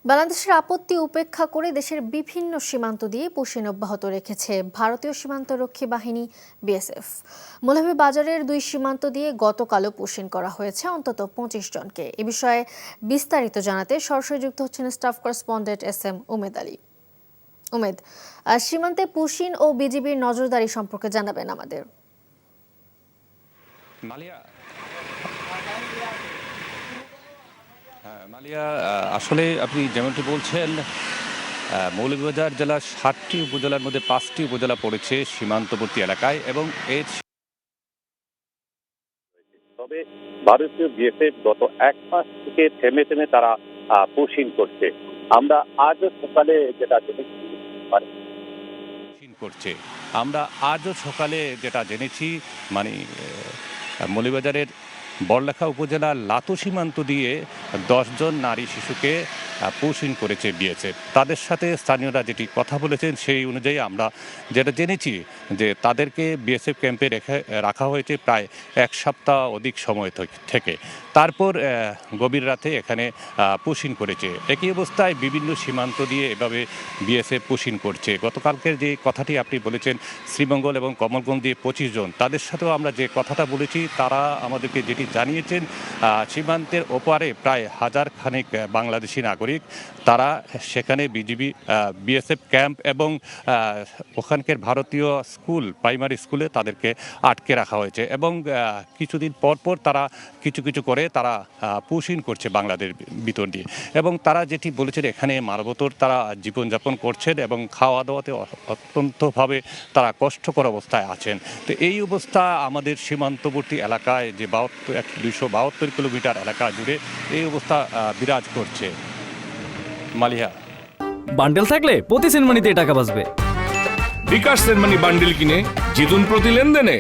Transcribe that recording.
বাংলাদেশের আপত্তি উপেক্ষা করে দেশের বিভিন্ন সীমান্ত দিয়ে পুশিন অব্যাহত রেখেছে ভারতীয় সীমান্তরক্ষী বাহিনী বিএসএফ। মৌলভীবাজারের 2 সীমান্ত দিয়ে গতকালও পুশিন করা হয়েছে অন্তত 25 জনকে। এ বিষয়ে বিস্তারিত জানাতে সরাসরি যুক্ত হচ্ছেন staff correspondent SM Umed Ali. Umed, সীমান্তে পুশিন ও বিজিবির নজরদারি সম্পর্কে জানাবেন আমাদের। মালিয়া, আসলে আপনি যেমনটি বলছেন, মৌলভীবাজার জেলার 7টি উপজেলার মধ্যে 5টি উপজেলা পড়েছে সীমান্তবর্তী এলাকায় এবং এর তবে ভারতীয় বিএসএফ গত 1 মাস থেকে থেমে থেমে তারা পুশিং করছে। আমরা আজও সকালে যেটা জেনেছি মানে মৌলভীবাজারের বড়লেখা উপজেলার লাতু সীমান্ত দিয়ে 10 জন নারী শিশুকে পুশিং করেছে বিএসএফ। তাদের সাথে স্থানীয়রা যেটি কথা বলেছেন সেই অনুযায়ী আমরা যেটা জেনেছি যে তাদেরকে বিএসএফ ক্যাম্পে রাখা হয়েছে প্রায় 1 সপ্তাহ অধিক সময় থেকে। তারপর গভীর রাতে এখানে পুশিং করেছে। একই অবস্থায় বিভিন্ন সীমান্ত দিয়ে এভাবে বিএসএফ পুশিং করছে। গতকালকের যে কথাটি আপনি বলেছেন শ্রীমঙ্গল এবং কমলগঞ্জ দিয়ে 25 জন, তাদের সাথেও আমরা যে কথাটা বলেছি তারা আমাদেরকে যেটি জানিয়েছেন সীমান্তের ওপারে প্রায় 1000 খানেক বাংলাদেশি নাগরিক, তারা সেখানে বিজিবি বিএসএফ ক্যাম্প এবং ওখানকার ভারতীয় স্কুল প্রাইমারি স্কুলে তাদেরকে আটকে রাখা হয়েছে এবং কিছুদিন পর তারা কিছু করে তারা পুশিং করছে বাংলাদেশের ভিতর দিয়ে। এবং তারা যেটি বলেছেন এখানে মানবতর তারা জীবনযাপন করছেন এবং খাওয়া দাওয়াতে অত্যন্তভাবে তারা কষ্টকর অবস্থায় আছেন। তো এই অবস্থা আমাদের সীমান্তবর্তী এলাকায় যে 272 কিলোমিটার এলাকা জুড়ে এই অবস্থা বিরাজ করছে। মালিয়া, বান্ডেল থাকলে প্রতি সেনমানিতে টাকা বাঁচবে। বিকাশ সেনমানি বান্ডেল কিনে জিতুন প্রতি লেনদেনে।